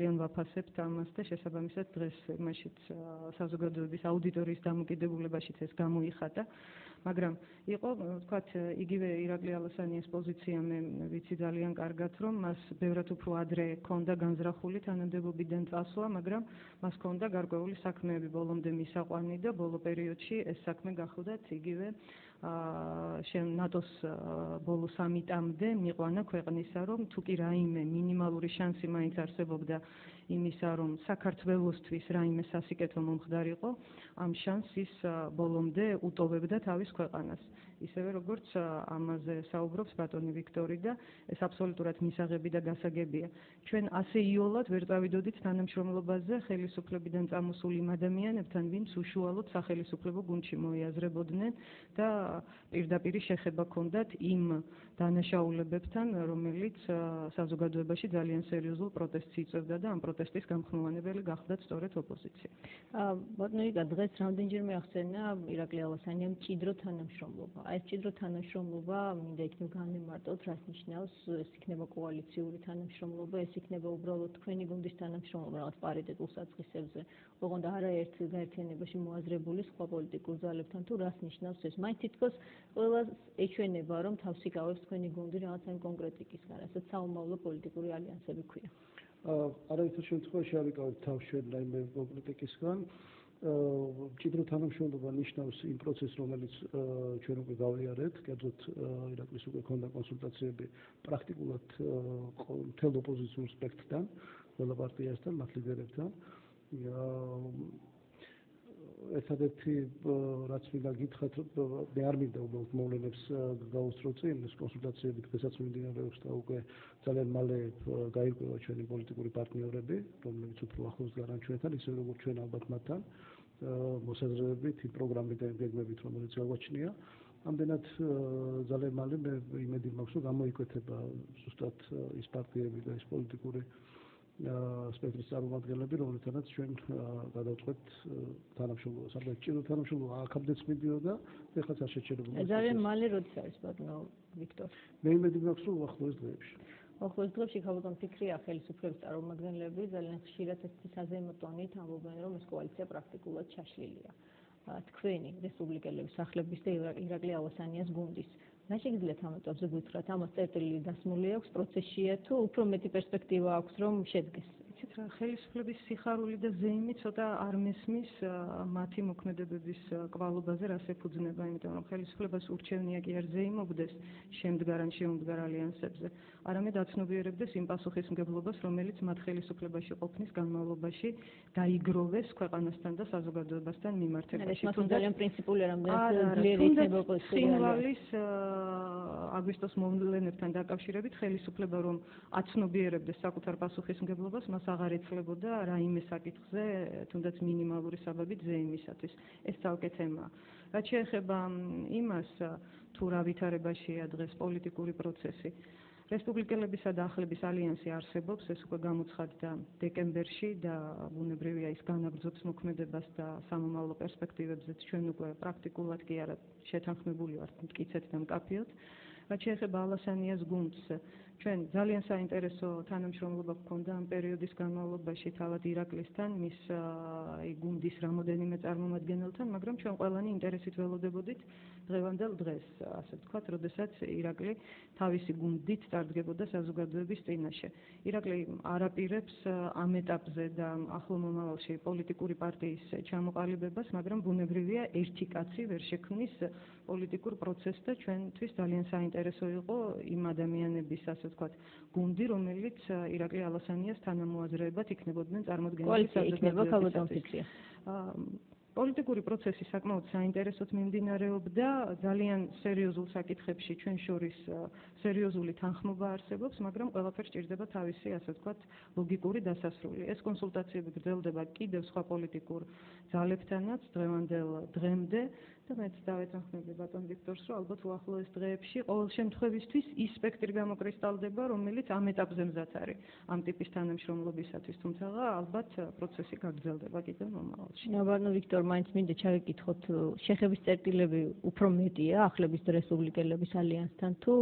ძალიან ვაფასებთ ამას და შესაბამისად დღეს მაშიც საზოგადოების აუდიტორიის დამოკიდებულებაშიც ეს გამოიხატა. მაგრამ იყო, ვთქვათ, იგივე ირაკლი ალასანიას პოზიცია მე ვიცი ძალიან კარგად, რომ მას ბევრად უფრო ადრე ჰქონდა განზრახული თანამდებობიდან წასვლა, მაგრამ მას ჰქონდა გარკვეული საქმეები ბოლომდე მისაყვანი და ბოლო პერიოდში ეს საქმე გახლდათ იგივე ნატოს ბოლო სამიტამდე მიყვანა ქვეყნისა, რომ თუ კი რაიმე მინიმალური შანსი მაინც არსებობდა იმისა, რომ საქართველოსთვის რაიმე სასიკეთო მომხდარიყო, ამ შანსის ბოლომდე უტოვებდა თავის ქვეყანას. ისევე როგორც ამაზე საუბრობს ბატონი ვიქტორი და ეს აბსოლუტურად მისაღები და გასაგებია. ჩვენ ასე იოლად ვერ წავიდოდით თანამშრომლობაზე ხელისუფლებიდან წამოსულ იმ ადამიანებთან, ვინც უშუალოდ სახელისუფლებო გუნდში მოიაზრებოდნენ და პირდაპირ შეხება ჰქონდათ იმ დანაშაულებებთან, რომელიც საზოგადოებაში ძალიან სერიოზულ პროტესტს იწვევდა და ამ პროტესტის გამხმოვანებელი გახლდათ სწორედ ოპოზიცია. ბატონი, დღეს რამდენჯერმე ახსენა ირაკლი ალასანიამ მჭიდრო თანამშრომლობა. ეს მჭიდრო თანამშრომლობა მინდა იქნებ განვიმარტოთ, რას ნიშნავს, ეს იქნება კოალიციური თანამშრომლობა, ეს იქნება უბრალოდ თქვენი გუნდის თანამშრომლობა, რაღაც პარიტეტულ საწყისებზე, ოღონდ არაერთ გაერთიანებაში მოაზრებული სხვა პოლიტიკურ ძალებთან თუ რას ნიშნავს ეს. მაინც თითქოს ყველას ეჩვენება, რომ თავს იკავებს თქვენი გუნდი რაღაც ამ კონკრეტიკისგან, რასაც საომავლო პოლიტიკური ალიანსები ქვია. არავითარ შემთხვევაში არ იკავებ თავს ჩვენ რაიმე კონკრეტიკისგან. მჭიდრო თანამშრომლობა ნიშნავს იმ პროცესს, რომელიც ჩვენ უკვე გავიარეთ, კერძოდ ირაკლის უკვე ქონდა კონსულტაციები პრაქტიკულად მთელ ოპოზიციურ სპექტრთან, ყველა პარტიასთან, მათ ლიდერებთან. ერთადერთი რაც მინდა გითხრათ, მე არ მინდა უბრალოდ მოვლენებს გავუსწრო წინ, ეს კონსულტაციები დღესაც მიმდინარეობს და უკვე ძალიან მალე გაირკვევა ჩვენი პოლიტიკური პარტნიორები, რომლებიც უფრო ახლოს დგანან ჩვენთან, ისე როგორც ჩვენ ალბათ მათთან მოსაზრებებით, იმ პროგრამით და გეგმებით, რომელიც გაგვაჩნია. ამდენად ძალიან მალე მე იმედი მაქვს, რომ გამოიკვეთება ზუსტად ის პარტიები და ის პოლიტიკური სპექტრის წარმომადგენლები, რომლეთანაც ჩვენ გადავწყვეტ თანამშრომლობას. ალბათ ჭირო თანამშრომლობა აქამდეც მიდიოდა, ეხლაც არ შეჩერებულა. ძალიან მალე როდის არის ბატონო ვიქტორ? მე იმედი მაქვს, რომ ახლოს დღეებში. ახლოს დღეებში ხალხთან ფიქრია ხელისუფლების წარმომადგენლები ძალიან ხშირად ესეთი საზეიმო ტონით ამბობენ, რომ ეს კოალიცია პრაქტიკულად ჩაშლილია. თქვენი რესპუბლიკელების სახლების და ირაკლი ალასანიას გუნდის. რა შეგიძლიათ ამ ეტაპზე გითხრათ? ამას წერტილი დასმული აქვს, პროცესშია თუ უფრო მეტი პერსპექტივა აქვს, რომ შედგეს? იცით რა, ხელისუფლების სიხარული და ზეიმი ცოტა არ მესმის მათი მოქმედებების კვალობაზე, რას ეფუძნება, იმიტომ რომ ხელისუფლებას ურჩევნია კი არ ზეიმობდეს შემდგარ ან შეუმდგარ ალიანსებზე, არამედ აცნობიერებდეს იმ პასუხისმგებლობას, რომელიც მათ ხელისუფლებაში ყოფნის განმავლობაში დაიგროვეს ქვეყანასთან და საზოგადოებასთან მიმართებაში. ეს ძალიან პრინციპულია, რამდენად ძლიერი იქნება ოპოზიციის აგვისტოს მოვლენებთან დაკავშირებით ხელისუფლება რომ აცნობიერებდეს საკუთარ პასუხისმგებლობას, მას აღარ ეცლებოდა რაიმე საკითხზე, თუნდაც მინიმალური საბაბით ზეიმისათვის. ეს ცალკე თემაა. რაც შეეხება იმას, თუ რა ვითარებაშია დღეს პოლიტიკური პროცესი, რესპუბლიკელებისა და ახლების ალიანსი არსებობს, ეს უკვე გამოცხადდა დეკემბერში და ბუნებრივია ის განაგრძობს მოქმედებას და სამომავლო პერსპექტივებზეც ჩვენ უკვე პრაქტიკულად კი არა შეთანხმებული ვართ მტკიცედ და მკაფიოდ. რაც შეეხება ალასანიას გუნდს, ჩვენ ძალიან საინტერესო თანამშრომლობა გქონდა ამ პერიოდის განმავლობაში თავად ირაკლისთან, მის გუნდის რამოდენიმე წარმომადგენელთან, მაგრამ ჩვენ ყველანი ინტერესით ველოდებოდით დღევანდელ დღეს, ასე ვთქვათ, როდესაც ირაკლი თავისი გუნდით წარდგებოდა საზოგადოების წინაშე. ირაკლი არ აპირებს ამ ეტაპზე და ახლო მომავალში პოლიტიკური პარტიის ჩამოყალიბებას, მაგრამ ბუნებრივია ერთი კაცი ვერ შექმნის პოლიტიკურ პროცესს და ჩვენთვის ძალიან საინტერესო იყო იმ ადამიანების, ასე ვთქვათ, გუნდი, რომელიც ირაკლი ალასანიას თანამოაზრეებად იქნებოდნენ წარმოდგენილი საზოგადოებისათვის. პოლიტიკური პროცესი საკმაოდ საინტერესოდ მიმდინარეობდა, ძალიან სერიოზულ საკითხებში ჩვენ შორის სერიოზული თანხმობა არსებობს, მაგრამ ყველაფერს ჭირდება თავისი, ასე ვთქვათ, ლოგიკური დასასრული. ეს კონსულტაციები გრძელდება კიდევ სხვა პოლიტიკურ ძალებთანაც დღევანდელ დღემდე და მეც დავეთანხმები ბატონ ვიქტორს, რომ ალბათ უახლოეს დღეებში ყოველ შემთხვევისთვის ის სპექტრი გამოკრისტალდება, რომელიც ამ ეტაპზე მზად არის ამ ტიპის თანამშრომლობისათვის, თუმცა ალბათ პროცესი გაგრძელდება კიდევ მომავალში. ბატონ ვიქტორ, მაინც მინდა ჩაგეკითხოთ, შეხების წერტილები უფრო მეტია ახლების რესპუბლიკელების ალიანსთან თუ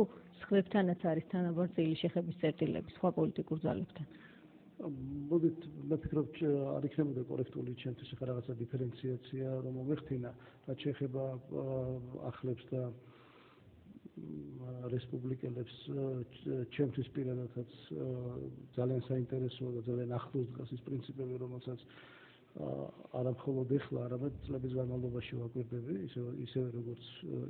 სხვებთანაც არის თანაბრძილი შეხების წერტილები სხვა პოლიტიკურ ძალებთან? მოდით მე ვფიქრობ არ იქნებოდა კორექტული ჩემთვის ახლა რაღაცა დიფერენციაცია რომ მომეხდინა რაც შეეხება ახლებს და რესპუბლიკელებს ჩემთვის პირადადაც ძალიან საინტერესოა და ძალიან ახლოს დგას ის პრინციპები რომელსაც არა მხოლოდ ეხლა არამედ წლების განმავლობაში ვაკვირდები ისევე როგორც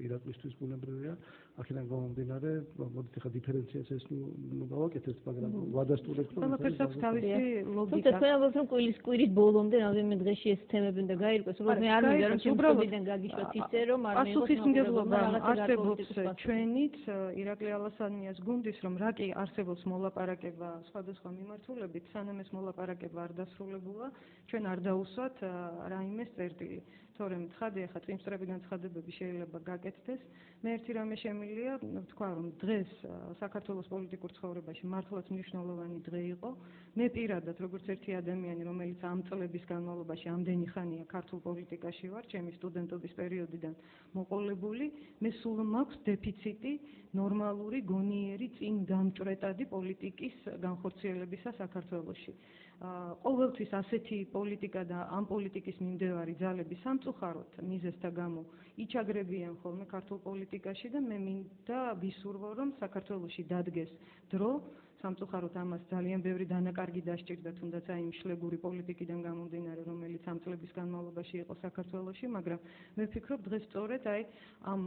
ირაკლისთვის ბუნებრივია აქედან გამომდინარე მოდით ახლა დიფერენციაციას ნუ გავაკეთებთ მაგრამ ვადასტურებთ რომ ყველაფერს აქვს თავისი ლოგიკა. თუმცა თქვენ ალბათ რომ კვირის ბოლომდე რამდენიმე დღეში ეს თემები უნდა გაირკვეს უბრალოდ მე არ მინდა რომ უბრალოდიდან გაგიშვათ ისე რომ არ მიიღოს პასუხისმგებლობა არსებობს ჩვენით ირაკლი ალასანიას გუნდის რომ რა კი არსებობს მოლაპარაკება სხვადასხვა მიმართულებით სანამ ეს მოლაპარაკება არ დასრულებულა ჩვენ არ დაუსვათ რაიმე წერტილი თორემ თხარი ახლა წინსწრები განცხადებები შეიძლება გაკეთდეს მე ერთი რამე შემილია თქვა რომ დღეს საქართველოს პოლიტიკურ ცხოვრებაში მართლაც მნიშვნელოვანი დღე იყო მე პირადად როგორც ერთი ადამიანი რომელიც ამ წლების განმავლობაში ამდენი ხანია ქართულ პოლიტიკაში ვარ ჩემი სტუდენტობის პერიოდიდან მოყოლებული მე სულ მაქვს დეფიციტი ნორმალური გონიერი წინ გამჭრეტადი პოლიტიკის განხორციელებისა საქართველოში ყოველთვის ასეთი პოლიტიკა და ამ პოლიტიკის მიმდევარი ძალები სამწუხაროდ მიზეზთა გამო იჩაგრებიან ხოლმე ქართულ პოლიტიკაში და მე მინდა ვისურვო რომ საქართველოში დადგეს დრო სამწუხაროდ ამას ძალიან ბევრი დანაკარგი დასჭირდა თუნდაც აი იმ შლეგური პოლიტიკიდან გამომდინარე რომელიც ამ წლების განმავლობაში იყო საქართველოში მაგრამ მე ვფიქრობ დღეს სწორედ აი ამ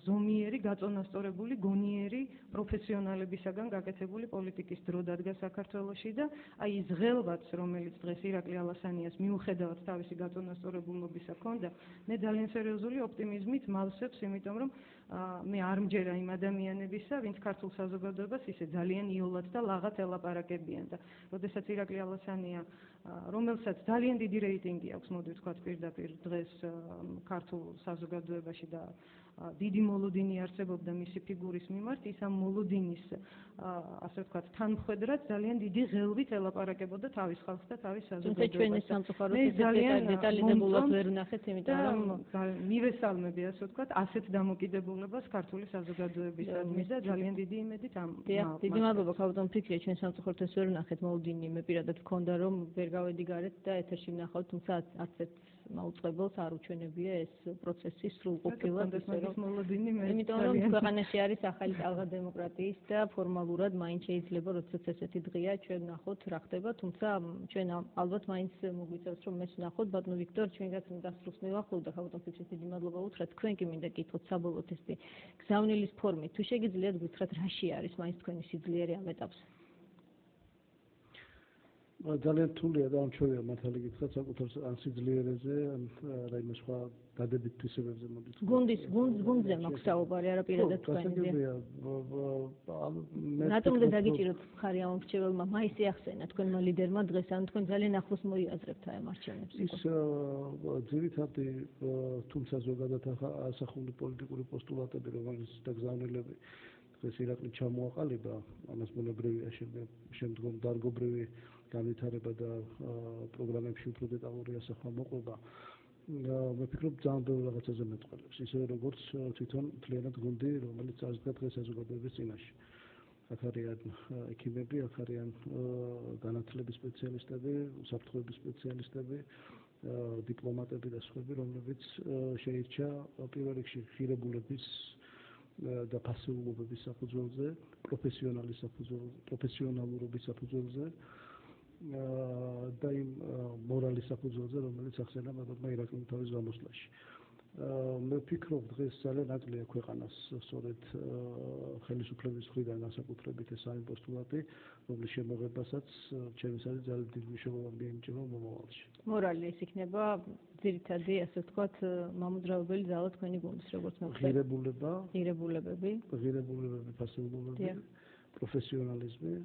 ზომიერი გაწონასწორებული გონიერი პროფესიონალებისაგან გაკეთებული პოლიტიკის დრო დადგა საქართველოში და აი ის ღელვაც რომელიც დღეს ირაკლი ალასანიას მიუხედავად თავისი გაწონასწორებულობისა ჰქონდა მე ძალიან სერიოზული ოპტიმიზმით მავსებს იმიტომ რომ მე არ მჯერა იმ ადამიანებისა ვინც ქართულ საზოგადოებას ისე ძალიან იოლად და ლაღად ელაპარაკებიან და როდესაც ირაკლი ალასანია რომელსაც ძალიან დიდი რეიტინგი აქვს მოდი ვთქვათ პირდაპირ დღეს ქართულ საზოგადოებაში და დიდი მოლოდინი არსებობდა მისი ფიგურის მიმართ ის ამ მოლოდინის ასე ვთქვათ თანმხვედრად ძალიან დიდი ღელვით ელაპარაკებოდა თავის ხალხს და თავის საზოგადოებას. ჩვენ ეს სამწუხაროდ ძალიან დეტალიზებულად ვერ ვნახეთ იმიტომ რომ მივესალმები ასე ვთქვათ ასეთ დამოკიდებულებას ქართული საზოგადოებისადმი და ძალიან დიდი იმედით ამ დიდი მადლობა ქავდონ ფიქრია ჩვენ სამწუხაროდ ეს ვერ ვნახეთ მოლოდინი მე პირადად ვქონდა რომ ვერ გავედი გარეთ და ეთერში ვნახავთ თუმცა არც ერთ მაუწყებელს არ უჩვენებია ეს პროცესი სრულყოფილად ისე რომ მოლოდინი მე იმიტომ რომ ქვეყანაში არის ახალი ტალღა დემოკრატიის და ფორმალურად მაინც შეიძლება როდესაც ესეთი დღეა ჩვენ ვნახოთ რა ხდება თუმცა ჩვენ ალბათ მაინც მოგვიწევს რომ ეს ვნახოთ ბატონო ვიქტორ ჩვენგანაც დასრულს მივახლოვ და ქავდონ ფიქრით დიდი მადლობა უთხრათ თქვენ კი მინდა გითხოთ საბოლოოდ ეს გზავნილის ფორმით თუ შეგიძლიათ გითხრათ რაში არის მაინც თქვენი სიძლიერე ამ ეტაპზე ძალიან რთულია და ამჩვევია მართალი გითხრათ საკუთარ ან სიძლიერეზე ან რაიმე სხვა დადებით თვისებებზე მოდით გუნდზე მაქვს საუბარი არა პირადად თქვენზე რატომდა დაგიჭიროთ მხარი ამ არჩეველმა მაისი ახსენა თქვენმა ლიდერმა დღეს ან თქვენ ძალიან ახლოს მოიაზრებთ აი ამ არჩევნებს ის ძირითადი თუმცა ზოგადად ასახული პოლიტიკური პოსტულატები რომელიც დაგზავნილები დღეს ირაკლი ჩამოაყალიბა ამას ბუნებრივია შემდგომ დარგობრივი განვითარება და პროგრამებში უფრო დეტალური ასახვა მოყვება მე ვფიქრობ ძალიან ბევრ რაღაცაზე მეტყველებს ისევე როგორც თვითონ მთლიანად გუნდი რომელიც წარსდგა დღეს საზოგადოების წინაშე აქ არიან ექიმები აქ არიან განათლების სპეციალისტები უსაფრთხოების სპეციალისტები დიპლომატები და სხვები რომლებიც შეირჩა პირველ რიგში ღირებულების და პასიულობების საფუძველზე პროფესიონალურობის საფუძველზე და იმ მორალის საფუძველზე რომელიც ახსენა ბატონმა ირაკლიმ თავის გამოსვლაში მე ვფიქრობ დღეს ძალიან აკლია ქვეყანას სწორედ ხელისუფლების მხრიდან განსაკუთრებით ეს არის პოსტულატი რომლის შემოღებასაც ჩემს არის ძალიან დიდი მნიშვნელობა მიენიჭება მომავალში მორალი ეს იქნება ძირითადი ასე ვთქვათ მამოძრავებელი ძალა თქვენი გუნდის როგორც მოხდა ღირებულებები პასიულობები პროფესიონალიზმი